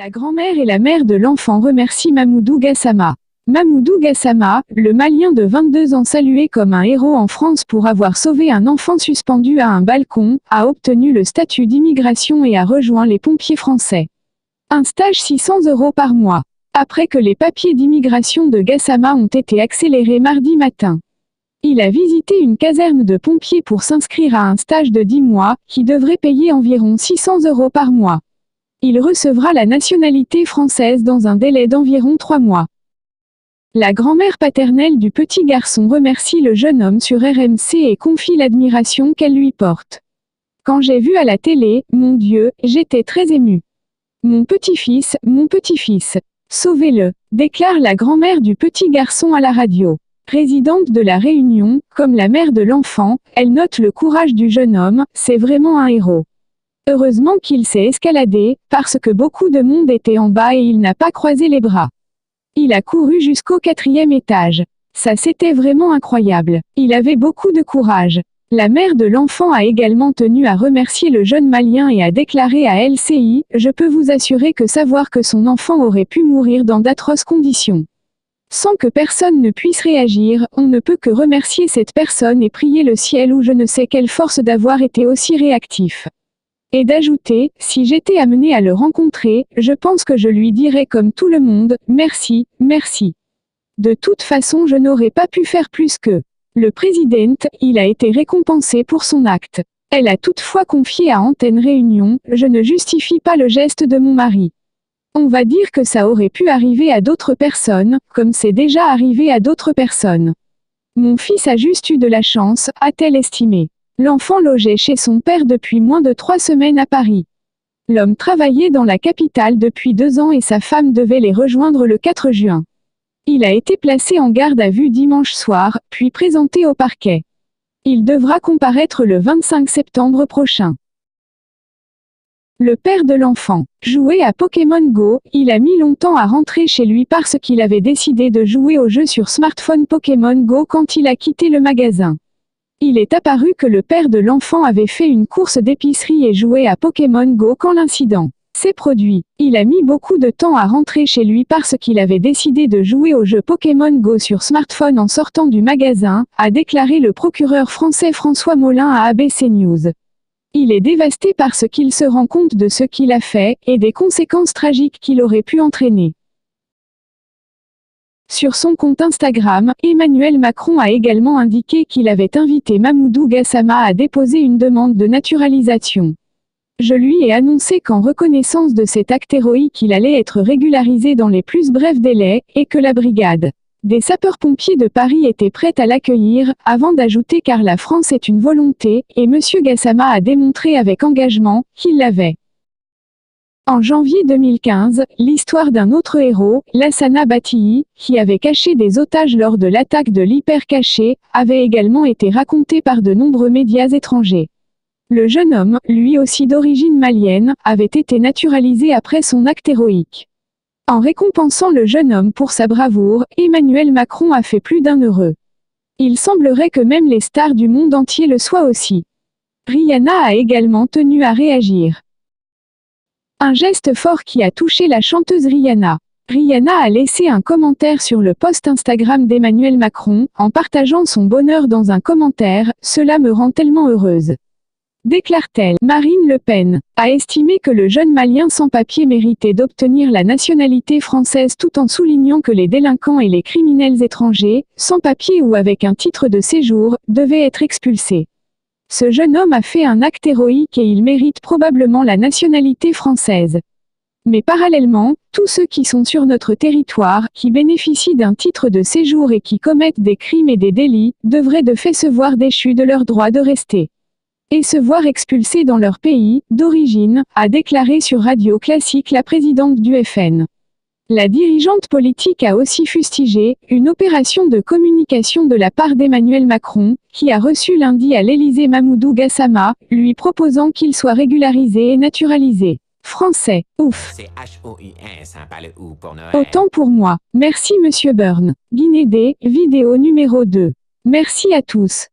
La grand-mère et la mère de l'enfant remercient Mamoudou Gassama. Mamoudou Gassama, le Malien de 22 ans salué comme un héros en France pour avoir sauvé un enfant suspendu à un balcon, a obtenu le statut d'immigration et a rejoint les pompiers français. Un stage 600 € par mois. Après que les papiers d'immigration de Gassama ont été accélérés mardi matin. Il a visité une caserne de pompiers pour s'inscrire à un stage de 10 mois, qui devrait payer environ 600 € par mois. Il recevra la nationalité française dans un délai d'environ 3 mois. La grand-mère paternelle du petit garçon remercie le jeune homme sur RMC et confie l'admiration qu'elle lui porte. Quand j'ai vu à la télé, mon Dieu, j'étais très émue. Mon petit-fils, sauvez-le, déclare la grand-mère du petit garçon à la radio. Résidente de La Réunion, comme la mère de l'enfant, elle note le courage du jeune homme, c'est vraiment un héros. Heureusement qu'il s'est escaladé, parce que beaucoup de monde était en bas et il n'a pas croisé les bras. Il a couru jusqu'au 4e étage. Ça c'était vraiment incroyable. Il avait beaucoup de courage. La mère de l'enfant a également tenu à remercier le jeune Malien et a déclaré à LCI, « Je peux vous assurer que savoir que son enfant aurait pu mourir dans d'atroces conditions. Sans que personne ne puisse réagir, on ne peut que remercier cette personne et prier le ciel ou je ne sais quelle force d'avoir été aussi réactif. » Et d'ajouter, si j'étais amené à le rencontrer, je pense que je lui dirais comme tout le monde, merci, merci. De toute façon je n'aurais pas pu faire plus que. Le président, il a été récompensé pour son acte. Elle a toutefois confié à Antenne Réunion, je ne justifie pas le geste de mon mari. On va dire que ça aurait pu arriver à d'autres personnes, comme c'est déjà arrivé à d'autres personnes. Mon fils a juste eu de la chance, a-t-elle estimé. L'enfant logeait chez son père depuis moins de 3 semaines à Paris. L'homme travaillait dans la capitale depuis 2 ans et sa femme devait les rejoindre le 4 juin. Il a été placé en garde à vue dimanche soir, puis présenté au parquet. Il devra comparaître le 25 septembre prochain. Le père de l'enfant. Jouait à Pokémon Go, il a mis longtemps à rentrer chez lui parce qu'il avait décidé de jouer au jeu sur smartphone Pokémon Go quand il a quitté le magasin. Il est apparu que le père de l'enfant avait fait une course d'épicerie et jouait à Pokémon Go quand l'incident s'est produit. Il a mis beaucoup de temps à rentrer chez lui parce qu'il avait décidé de jouer au jeu Pokémon Go sur smartphone en sortant du magasin, a déclaré le procureur français François Molin à ABC News. Il est dévasté parce qu'il se rend compte de ce qu'il a fait, et des conséquences tragiques qu'il aurait pu entraîner. Sur son compte Instagram, Emmanuel Macron a également indiqué qu'il avait invité Mamoudou Gassama à déposer une demande de naturalisation. Je lui ai annoncé qu'en reconnaissance de cet acte héroïque il allait être régularisé dans les plus brefs délais, et que la brigade des sapeurs-pompiers de Paris était prête à l'accueillir, avant d'ajouter car la France est une volonté, et M. Gassama a démontré avec engagement qu'il l'avait. En janvier 2015, l'histoire d'un autre héros, Lassana Bathily, qui avait caché des otages lors de l'attaque de l'Hypercacher, avait également été racontée par de nombreux médias étrangers. Le jeune homme, lui aussi d'origine malienne, avait été naturalisé après son acte héroïque. En récompensant le jeune homme pour sa bravoure, Emmanuel Macron a fait plus d'un heureux. Il semblerait que même les stars du monde entier le soient aussi. Rihanna a également tenu à réagir. Un geste fort qui a touché la chanteuse Rihanna. Rihanna a laissé un commentaire sur le post Instagram d'Emmanuel Macron, en partageant son bonheur dans un commentaire, « Cela me rend tellement heureuse », déclare-t-elle. Marine Le Pen a estimé que le jeune Malien sans papier méritait d'obtenir la nationalité française tout en soulignant que les délinquants et les criminels étrangers, sans papier ou avec un titre de séjour, devaient être expulsés. Ce jeune homme a fait un acte héroïque et il mérite probablement la nationalité française. Mais parallèlement, tous ceux qui sont sur notre territoire, qui bénéficient d'un titre de séjour et qui commettent des crimes et des délits, devraient de fait se voir déchus de leur droit de rester. Et se voir expulsés dans leur pays d'origine, a déclaré sur Radio Classique la présidente du FN. La dirigeante politique a aussi fustigé une opération de communication de la part d'Emmanuel Macron, qui a reçu lundi à l'Élysée Mamoudou Gassama, lui proposant qu'il soit régularisé et naturalisé. Français, ouf. Autant pour moi. Merci Monsieur Byrne. Guinée D, vidéo numéro 2. Merci à tous.